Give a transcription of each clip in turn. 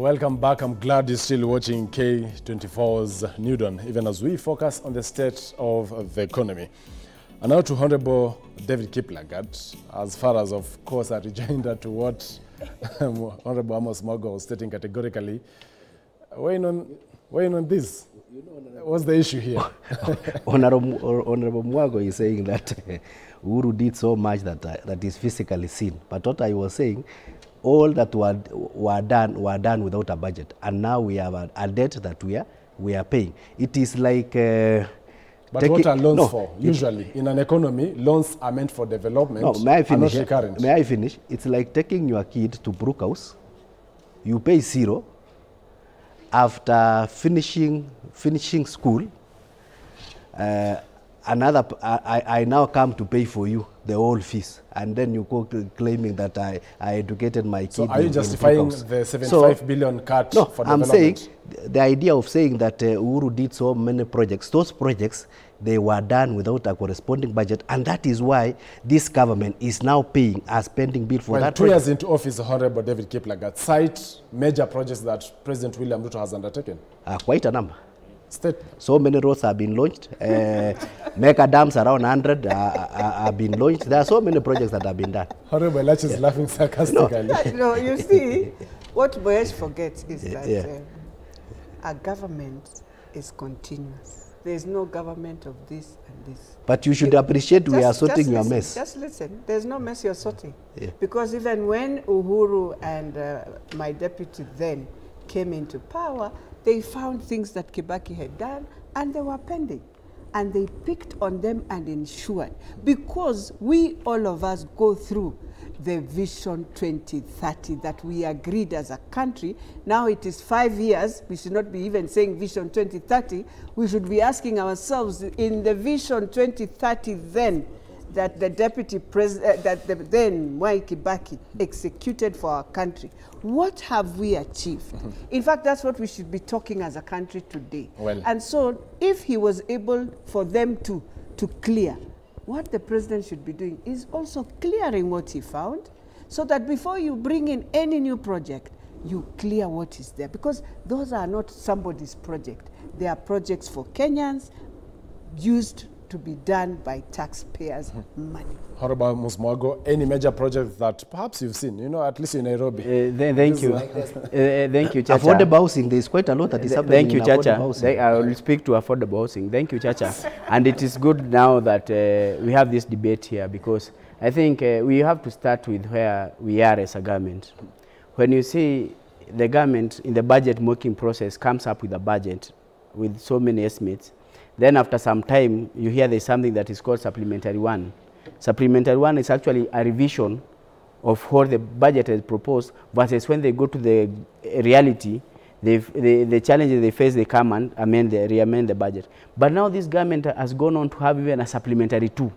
Welcome back. I'm glad you're still watching K24's Newdon, even as we focus on the state of the economy. And now to Honorable David Kiplagat, as far as, of course, a rejoinder to what Honorable Amos Mwago was stating categorically. Weighing on this, what's the issue here? Honorable Mwago is saying that Uhuru did so much that is physically seen. But what I was saying, all that were done without a budget, and now we have a debt that we are paying. It is like. But what are loans for? Usually, in an economy, loans are meant for development. No, may I finish? Not recurrent. May I finish? It's like taking your kid to Brookhouse. You pay 0. After finishing school, I now come to pay for you the whole fees, and then you go claiming that I educated my kid. So are you justifying the 75 billion cut for development? I'm saying the idea of saying that Uhuru did so many projects, those projects, they were done without a corresponding budget, and that is why this government is now paying a spending bill for that. 2 years into office, Honorable David Kiplagat, cite major projects that President William Ruto has undertaken. Quite a number. State. So many roads have been launched. Mega dams around 100 have been launched. There are so many projects that have been done. Honorable Lach is laughing sarcastically. No, you see, what Boyesh forgets is that a government is continuous. There is no government of this and this. But you should appreciate we are sorting your mess. Just listen. There's no mess you're sorting. Because even when Uhuru and my deputy then came into power, they found things that Kibaki had done and they were pending. And they picked on them and ensured. Because we, all of us, go through the Vision 2030 that we agreed as a country. Now it is 5 years. We should not be even saying Vision 2030. We should be asking ourselves, in the Vision 2030 then, that the deputy president, then Mwai Kibaki executed for our country, what have we achieved? In fact, that's what we should be talking as a country today. Well, and so if he was able for them to clear, what the president should be doing is also clearing what he found, so that before you bring in any new project, you clear what is there. Because those are not somebody's project. They are projects for Kenyans, used to be done by taxpayers' money. Honorable Mwago, any major projects that perhaps you've seen, at least in Nairobi? Thank you. Thank you, Chacha. Affordable housing, there's quite a lot that is happening. Thank you, Chacha. I will speak to affordable housing. Thank you, Chacha. And it is good now that we have this debate here, because I think we have to start with where we are as a government. When you see the government in the budget making process comes up with a budget with so many estimates, then after some time, you hear there's something that is called Supplementary 1. Supplementary 1 is actually a revision of what the budget has proposed, versus when they go to the reality, the challenges they face, they come and re-amend the budget. But now this government has gone on to have even a Supplementary 2.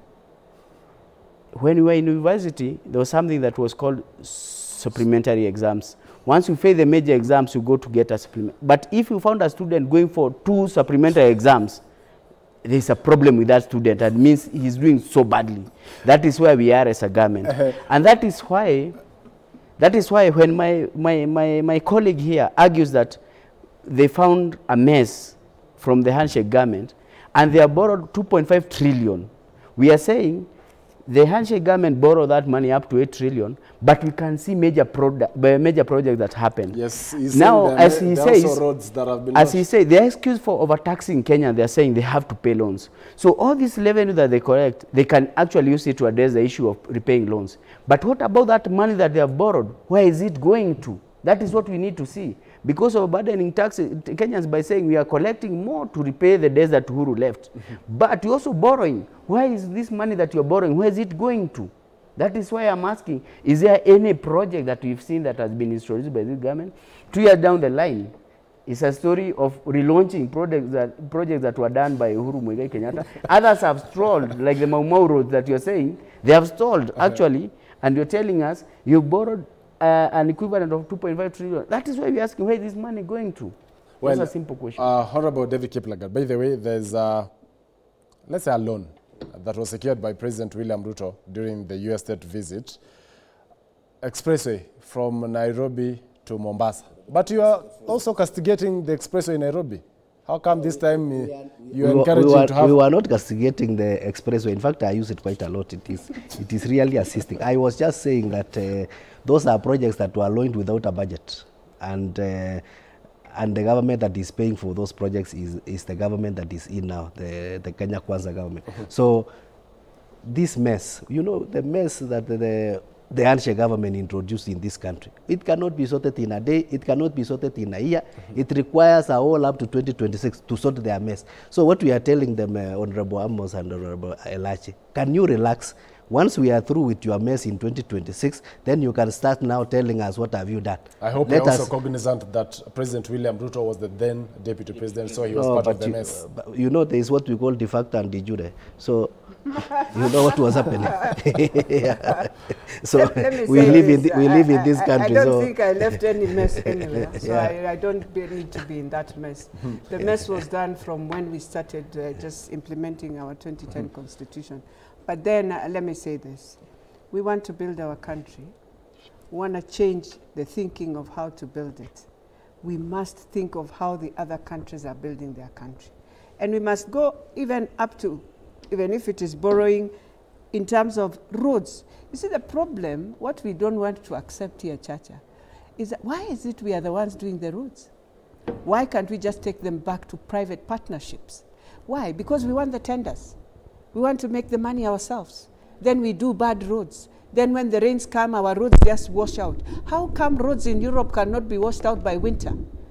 When we were in university, there was something that was called supplementary exams. Once you fail the major exams, you go to get a supplement. But if you found a student going for 2 supplementary exams, there's a problem with that student. That means he's doing so badly. That is where we are as a government. And that is why when my colleague here argues that they found a mess from the handshake government and they have borrowed 2.5 trillion, we are saying the handshake government borrowed that money up to 8 trillion, but we can see major projects that happen. Yes, now, as he says, the excuse for overtaxing Kenya, they are saying they have to pay loans. So all this revenue that they collect, they can actually use it to address the issue of repaying loans. But what about that money that they have borrowed? Where is it going to? That is what we need to see. Because of burdening taxes, Kenyans by saying we are collecting more to repay the debts that Uhuru left. But you're also borrowing. Where is this money that you're borrowing? Where is it going to? That is why I'm asking, is there any project that we've seen that has been introduced by this government? 2 years down the line, it's a story of relaunching projects that were done by Uhuru Muigai Kenyatta. Others have stalled, like the Mau Mau roads that you're saying. They have stalled, actually, and you're telling us you borrowed an equivalent of 2.5 trillion. That is why we're asking, where is this money going to? Well, that's a simple question. Honorable David Kiplagat, by the way, there's, let's say, a loan that was secured by President William Ruto during the US state visit. Expressway from Nairobi to Mombasa. But you are also castigating the expressway in Nairobi. How come this time you are encouraging to have... We were not castigating the expressway. In fact, I use it quite a lot. It is really assisting. I was just saying that those are projects that were launched without a budget. And the government that is paying for those projects is the government that is in now, the Kenya Kwanza government. So this mess, you know, the mess that the handshake government introduced in this country, it cannot be sorted in a day, it cannot be sorted in a year. It requires a whole up to 2026 to sort their mess. So what we are telling them, Honorable Amos and Honorable Elachi, can you relax? Once we are through with your mess in 2026, then you can start now telling us what have you done. I hope you're also cognizant that President William Ruto was the then deputy president, so he was part of the mess. You know, there is what we call de facto and de jure. So you know what was happening. Yeah. So we live in this country. I don't think I left any mess anywhere. So yeah. I don't need to be in that mess. The mess was done from when we started just implementing our 2010 constitution. But then let me say this. We want to build our country. We want to change the thinking of how to build it. We must think of how the other countries are building their country. And we must go even up to, even if it is borrowing, in terms of roads. You see, the problem, what we don't want to accept here, Chacha, is that why is it we are the ones doing the roads? Why can't we just take them back to private partnerships? Why? Because we want the tenders. We want to make the money ourselves. Then we do bad roads. Then when the rains come, our roads just wash out. How come roads in Europe cannot be washed out by winter?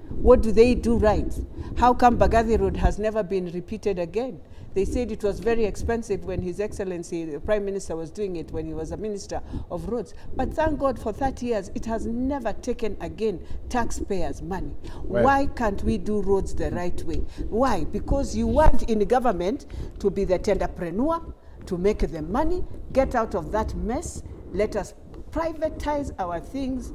What do they do right? How come Bagathi Road has never been repeated again? They said it was very expensive when His Excellency, the Prime Minister, was doing it when he was a Minister of Roads. But thank God for 30 years, it has never taken again taxpayers' money. Well, why can't we do roads the right way? Why? Because you want in the government to be the tenderpreneur, to make the money, get out of that mess. Let us privatize our things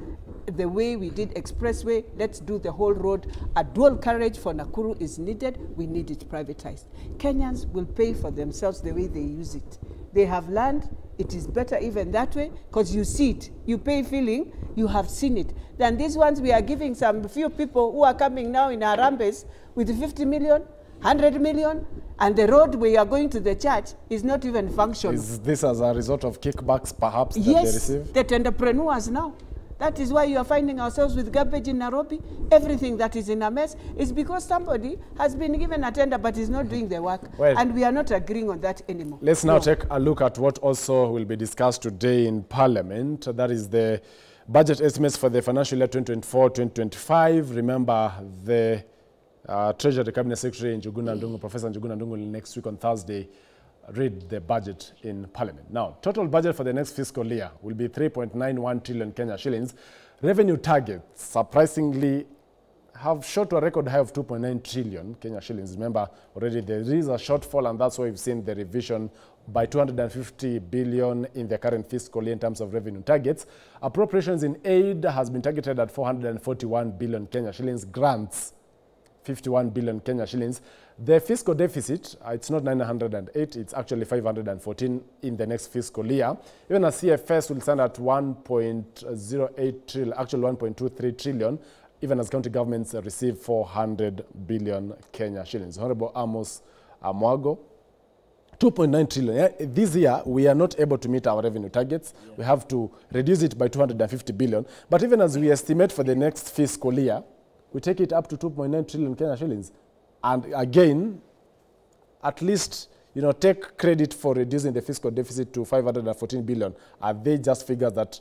the way we did expressway. Let's do the whole road. A dual carriage for Nakuru is needed. We need it privatized. Kenyans will pay for themselves the way they use it. They have learned it is better even that way, because you see it. You pay feeling, you have seen it. Than these ones we are giving some few people who are coming now in Harambes with 50 million, 100 million, and the road we are going to the church is not even functional. Is this as a result of kickbacks perhaps that yes, they receive? The entrepreneurs now. That is why you are finding ourselves with garbage in Nairobi. Everything that is in a mess is because somebody has been given a tender but is not doing the work. Well, and we are not agreeing on that anymore. Let's now take a look at what also will be discussed today in Parliament. That is the budget estimates for the financial year 2024-2025. Remember, the Treasury Cabinet Secretary Njuguna Ndung'u, Professor Njuguna Ndung'u, will next week on Thursday read the budget in Parliament. Now, total budget for the next fiscal year will be 3.91 trillion Kenya shillings. Revenue targets, surprisingly, have shot to a record high of 2.9 trillion Kenya shillings. Remember, already there is a shortfall, and that's why we've seen the revision by 250 billion in the current fiscal year in terms of revenue targets. Appropriations in aid has been targeted at 441 billion Kenya shillings. Grants, 51 billion Kenya shillings. The fiscal deficit, it's not 908, it's actually 514 in the next fiscal year. Even as CFS will stand at 1.08 trillion, actually 1.23 trillion, even as county governments receive 400 billion Kenya shillings. Honorable Amos Amwago, 2.9 trillion. Yeah, this year, we are not able to meet our revenue targets. Yeah. We have to reduce it by 250 billion. But even as we estimate for the next fiscal year, we take it up to 2.9 trillion Kenya shillings. And again, at least, you know, take credit for reducing the fiscal deficit to 514 billion. Are they just figures that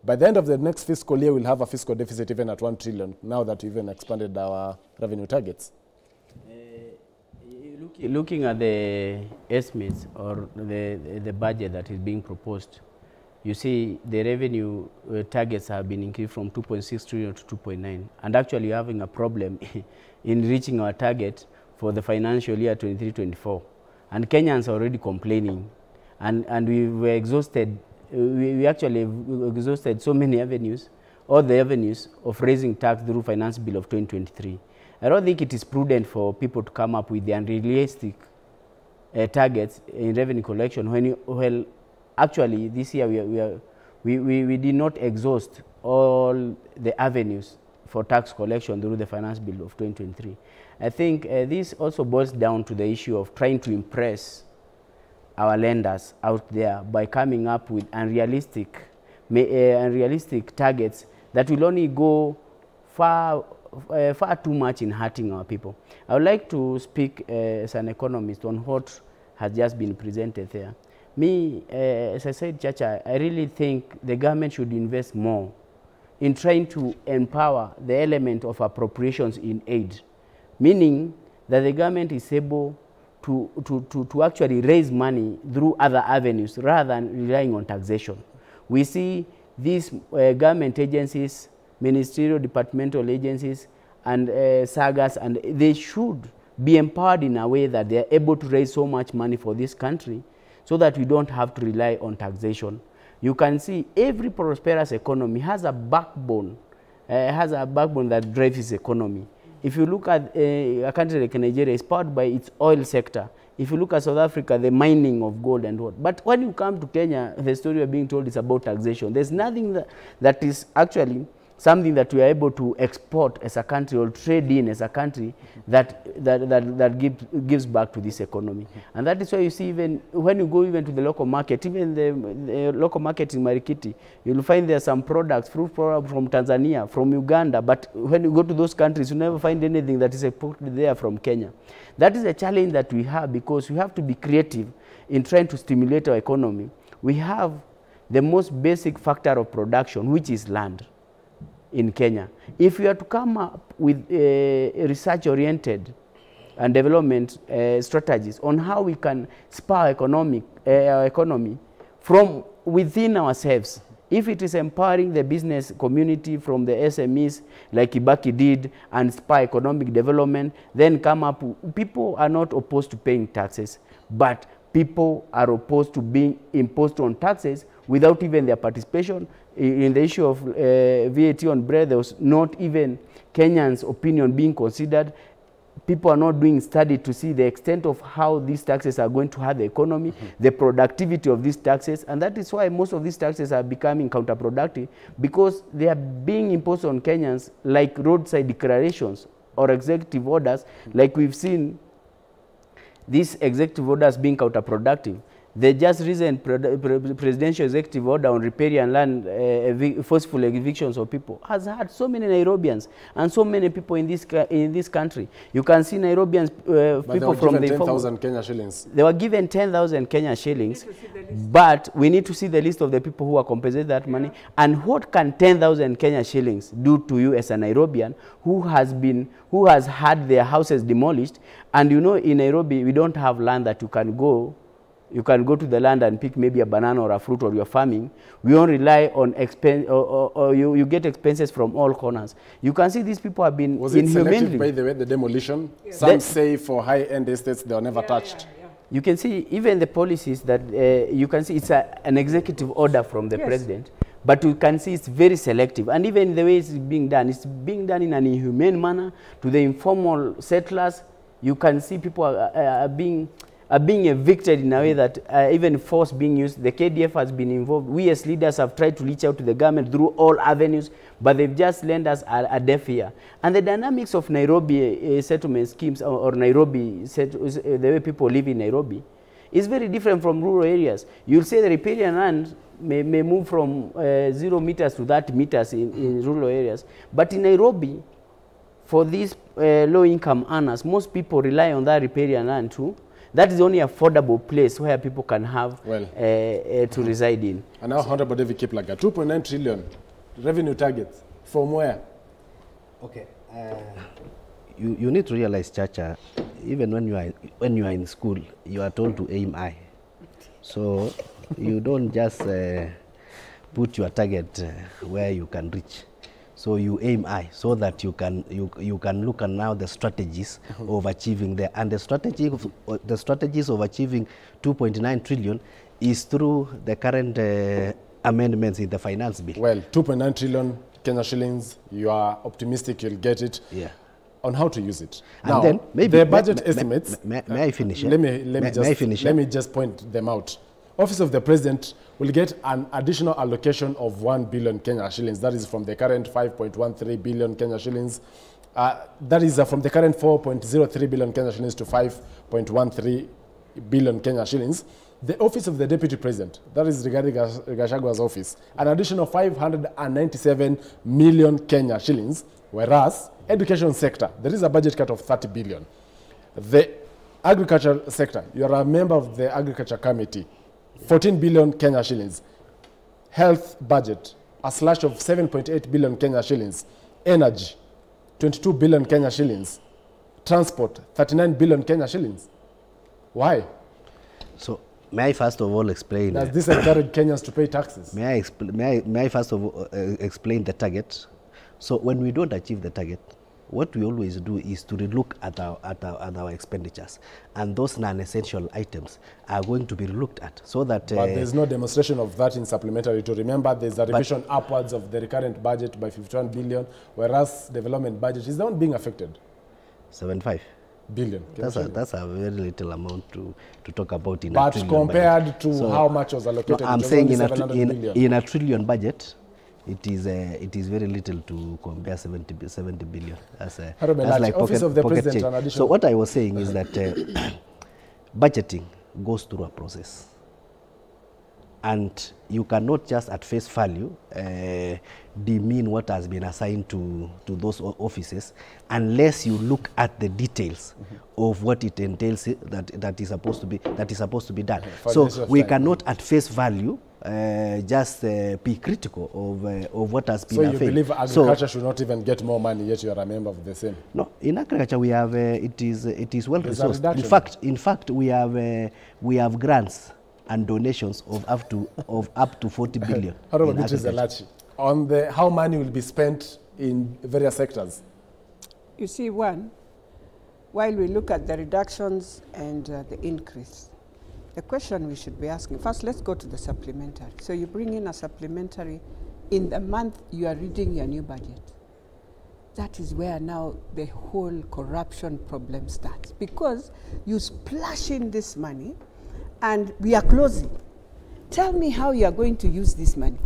by the end of the next fiscal year, we'll have a fiscal deficit even at 1 trillion, now that we've even expanded our revenue targets? Looking at the estimates or the budget that is being proposed, you see the revenue targets have been increased from 2.6 trillion to 2.9. And actually you're having a problem in reaching our target for the financial year 23-24. And Kenyans are already complaining. And we were exhausted. We actually exhausted so many avenues, all the avenues of raising tax through finance bill of 2023. I don't think it is prudent for people to come up with the unrealistic targets in revenue collection when actually this year we did not exhaust all the avenues for tax collection through the finance bill of 2023. I think this also boils down to the issue of trying to impress our lenders out there by coming up with unrealistic targets that will only go far too much in hurting our people. I would like to speak as an economist on what has just been presented there. Me, as I said, Chacha, I really think the government should invest more in trying to empower the element of appropriations in aid, meaning that the government is able to actually raise money through other avenues rather than relying on taxation. We see these government agencies, ministerial departmental agencies, and sagas, and they should be empowered in a way that they are able to raise so much money for this country so that we don't have to rely on taxation. You can see every prosperous economy has a backbone, that drives its economy. If you look at a country like Nigeria, it's powered by its oil sector. If you look at South Africa, the mining of gold and what. But when you come to Kenya, the story we're being told is about taxation. There's nothing that is actually something that we are able to export as a country or trade in as a country that gives back to this economy. And that is why you see, even when you go even to the local market, even the local market in Marikiti, you'll find there are some products, fruit products from Tanzania, from Uganda, but when you go to those countries, you never find anything that is exported there from Kenya. That is a challenge that we have, because we have to be creative in trying to stimulate our economy. We have the most basic factor of production, which is land in Kenya. If we are to come up with research-oriented and development strategies on how we can spur our economy from within ourselves, if it is empowering the business community from the SMEs like Kibaki did and spur economic development, then come up, people are not opposed to paying taxes, but people are opposed to being imposed on taxes without even their participation. In the issue of VAT on bread, there was not even Kenyans' opinion being considered. People are not doing study to see the extent of how these taxes are going to hurt the economy, the productivity of these taxes, and that is why most of these taxes are becoming counterproductive, because they are being imposed on Kenyans like roadside declarations or executive orders, like we've seen these executive orders being counterproductive. The just recent presidential executive order on riparian land, forceful evictions of people, has had so many Nairobians and so many people in this country. You can see Nairobians, people from the 10,000 Kenya shillings. They were given 10,000 Kenya shillings, but we need to see the list of the people who are compensated that money. And what can 10,000 Kenya shillings do to you as a Nairobian who has had their houses demolished? And you know, in Nairobi, we don't have land that you can go. You can go to the land and pick maybe a banana or a fruit, or you're farming. We don't rely on expense, or you get expenses from all corners. You can see these people have been Was it selective, by the way, the demolition? Yeah. Some say for high-end estates they were never touched. Yeah. You can see even the policies that you can see it's an executive order from the president, but you can see it's very selective. And even the way it's being done in an inhumane manner to the informal settlers. You can see people are being evicted in a way that even force being used. The KDF has been involved. We as leaders have tried to reach out to the government through all avenues, but they've just lent us a deaf ear. And the dynamics of Nairobi settlement schemes, or Nairobi, the way people live in Nairobi, is very different from rural areas. You'll say the riparian land may move from 0 meters to 30 meters in rural areas. But in Nairobi, for these low-income earners, most people rely on that riparian land too. That is the only affordable place where people can have to reside in. And now, Honorable David Kiplagat, 2.9 trillion revenue targets. From where? Okay. You need to realize, Chacha, even when you are in school, you are told to aim high. So you don't just put your target where you can reach. So you aim high so that you can look at now the strategies of achieving there. And the strategies of achieving 2.9 trillion is through the current amendments in the finance bill. Well, 2.9 trillion Kenya shillings, you are optimistic you'll get it. Yeah. On how to use it. And now, then maybe the budget estimates. May I finish? Let me just point them out. Office of the President will get an additional allocation of 1 billion Kenya shillings. That is from the current 5.13 billion Kenya shillings. That is from the current 4.03 billion Kenya shillings to 5.13 billion Kenya shillings. The Office of the Deputy President, that is regarding Gachagwa's office, an additional 597 million Kenya shillings, whereas education sector, there is a budget cut of 30 billion. The agriculture sector, you are a member of the Agriculture Committee, 14 billion Kenya shillings. Health budget, a slash of 7.8 billion Kenya shillings. Energy, 22 billion Kenya shillings. Transport, 39 billion Kenya shillings. Why? So, may I first of all explain... Does this encourage Kenyans to pay taxes? May I first of all explain the target? So when we don't achieve the target, what we always do is to relook at our expenditures, and those non-essential items are going to be looked at so that... But there's no demonstration of that in supplementary. To remember, there's a revision upwards of the recurrent budget by 51 billion, whereas development budget is not being affected. 75 billion. That's a very little amount to talk about in but a trillion compared budget. to So, how much was allocated, no, I'm it was saying only in a trillion budget, it is very little to compare 70 billion. That's like Office of the pocket President, change. an additional... So what I was saying is that budgeting goes through a process. And you cannot just at face value demean what has been assigned to those offices unless you look at the details of what it entails that is supposed to be done. So we cannot at face value just be critical of what has been. So you believe agriculture should not even get more money, yet you are a member of the same? No, in agriculture we have it is well resourced. In fact, we have grants and donations of up to 40 billion. On how money will be spent in various sectors? You see, while we look at the reductions and the increase, the question we should be asking, first let's go to the supplementary. So you bring in a supplementary in the month you are reading your new budget. That is where now the whole corruption problem starts, because you splash in this money and we are closing. Tell me how you are going to use this money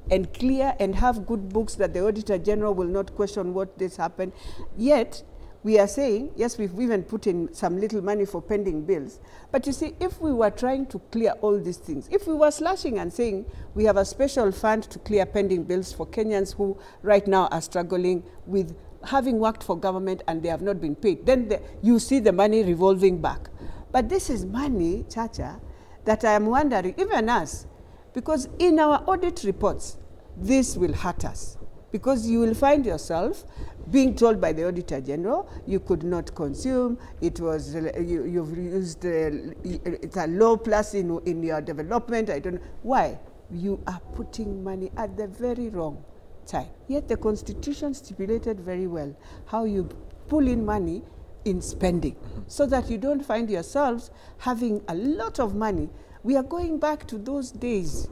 and clear and have good books that the Auditor General will not question what this happened. Yet, we are saying, yes, we've even put in some little money for pending bills. But you see, if we were trying to clear all these things, if we were slashing and saying we have a special fund to clear pending bills for Kenyans who right now are struggling with having worked for government and they have not been paid, then you see the money revolving back. But this is money, Chacha, that I am wondering, even us, because in our audit reports, this will hurt us. Because you will find yourself being told by the Auditor General, you could not consume, it was, you've used, it's a low plus in your development, I don't know. Why? You are putting money at the very wrong time. Yet the Constitution stipulated very well how you pull in money in spending, so that you don't find yourselves having a lot of money. We are going back to those days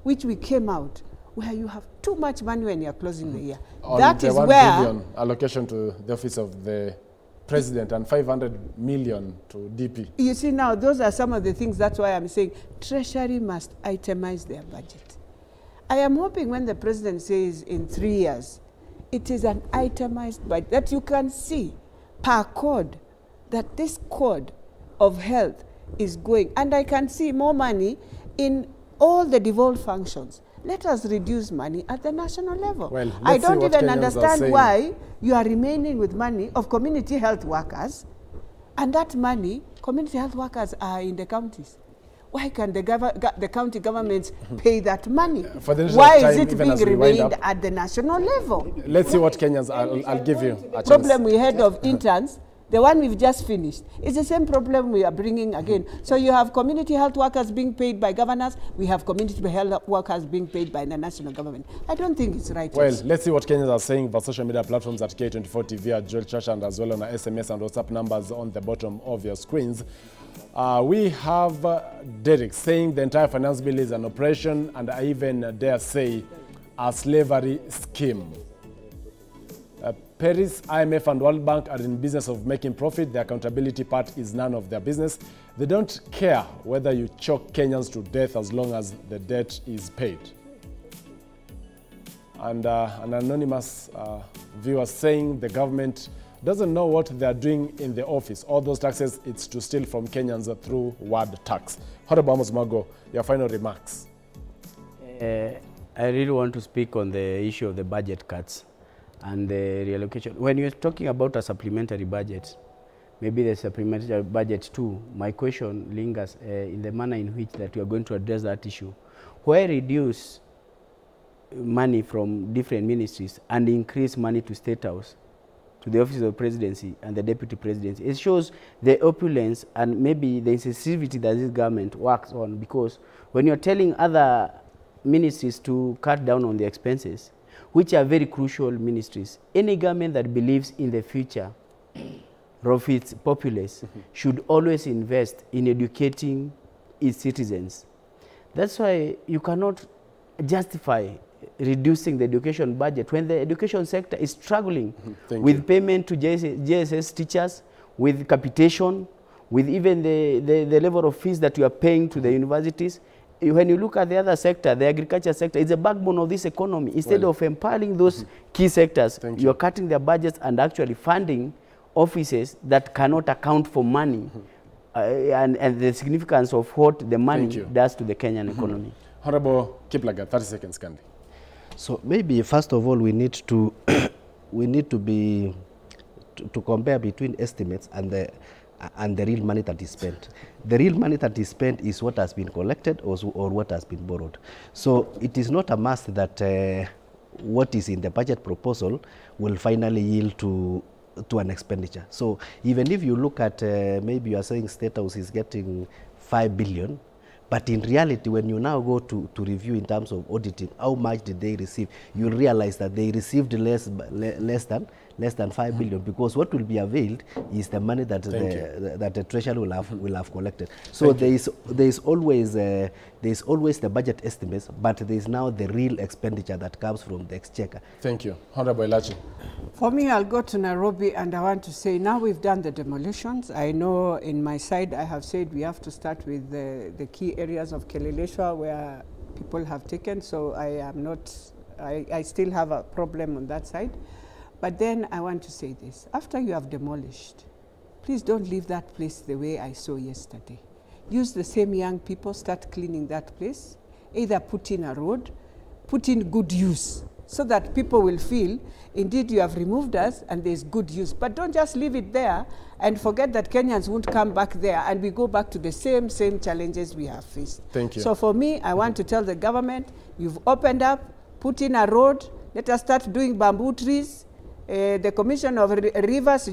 which we came out, where you have too much money when you are closing the year. That is where... 1 billion allocation to the Office of the President and 500 million to DP. You see now, those are some of the things, that's why I'm saying Treasury must itemize their budget. I am hoping when the President says in 3 years, it is an itemized budget that you can see per code, that this code of health is going. And I can see more money in all the devolved functions. Let us reduce money at the national level. Well, I don't even understand why you are remaining with money of community health workers, and that money, community health workers are in the counties. Why can the county governments pay that money? Why is it being remained at the national level? Let's see what Kenyans, I'll give you a chance. The problem we had of interns, the one we've just finished, is the same problem we are bringing again. So you have community health workers being paid by governors, we have community health workers being paid by the national government. I don't think it's right. Well, let's see what Kenyans are saying about social media platforms at K24 TV, at Joel Church, and as well on our SMS and WhatsApp numbers on the bottom of your screens. We have Derek saying the entire finance bill is an operation, and I even dare say a slavery scheme. Paris, IMF and World Bank are in business of making profit. The accountability part is none of their business. They don't care whether you choke Kenyans to death as long as the debt is paid. And an anonymous viewer saying the government doesn't know what they're doing in the office. All those taxes, it's to steal from Kenyans through word tax. Honorable Amos Mwago, your final remarks. I really want to speak on the issue of the budget cuts and the reallocation. When you're talking about a supplementary budget, maybe the supplementary budget too, my question lingers in the manner in which that we are going to address that issue. Where reduce money from different ministries and increase money to State House, to the office of the presidency and the deputy presidency. It shows the opulence and maybe the insensitivity that this government works on, because when you're telling other ministries to cut down on the expenses, which are very crucial ministries, any government that believes in the future of its populace should always invest in educating its citizens. That's why you cannot justify reducing the education budget when the education sector is struggling with payment to JSS teachers, with capitation, with even the level of fees that you are paying to the universities. When you look at the other sector, the agriculture sector, it's a backbone of this economy. Instead of empowering those key sectors, you are cutting their budgets and actually funding offices that cannot account for money and the significance of what the money does to the Kenyan economy. Honorable Kiplagat, 30 seconds, kindly. So maybe first of all we need to compare between estimates and the real money that is spent. The real money that is spent is what has been collected or what has been borrowed. So it is not a must that what is in the budget proposal will finally yield to an expenditure. So even if you look at maybe you are saying State House is getting 5 billion, but in reality, when you now go to review in terms of auditing, how much did they receive, you realize that they received less than 5 billion, because what will be availed is the money that the treasury will have collected. So there is always the budget estimates, but there is now the real expenditure that comes from the exchequer. Thank you. Honorable Elachi. For me, I'll go to Nairobi, and I want to say now we've done the demolitions. I know in my side I have said we have to start with the key areas of Keleleshwa where people have taken, so I still have a problem on that side. But then I want to say this. After you have demolished, please don't leave that place the way I saw yesterday. Use the same young people, start cleaning that place. Either put in a road, put in good use, so that people will feel, indeed, you have removed us and there's good use. But don't just leave it there and forget that Kenyans won't come back there and we go back to the same challenges we have faced. Thank you. So for me, I want to tell the government, you've opened up, put in a road, let us start doing bamboo trees. The Commission of Rivers,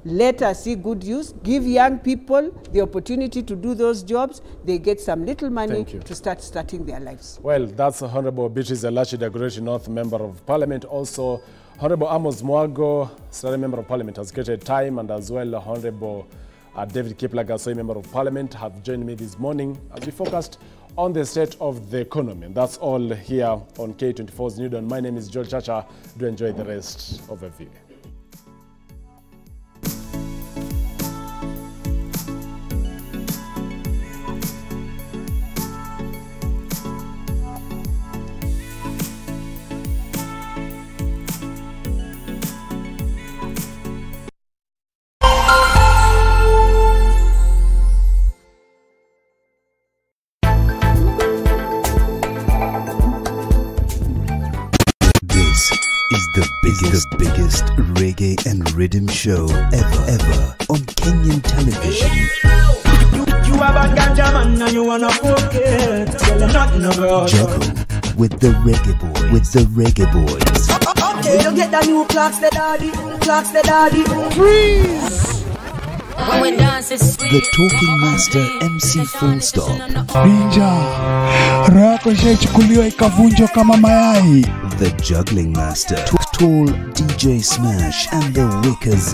let us see good use, give young people the opportunity to do those jobs, they get some little money to starting their lives. Well, that's Honorable Beatrice Elachi, the Great North Member of Parliament. Also, Honorable Amos Mwago, Student Member of Parliament, has created time, and as well, Honorable David Kiplagat, Member of Parliament, have joined me this morning as we focused on the state of the economy. And that's all here on K24's New Dawn. My name is George Chacha. Do enjoy the rest of the video. The biggest reggae and rhythm show ever on Kenyan television. You have a ganja man and you wanna forget. Nothing about Juggle with the reggae boys. Okay, you get the new clocks, the daddy. Freeze. The talking master MC Full Stop. Ninja, rako ishachukuliwa ikavunjwa kama mayai. The juggling master, tall DJ Smash and the Wickers.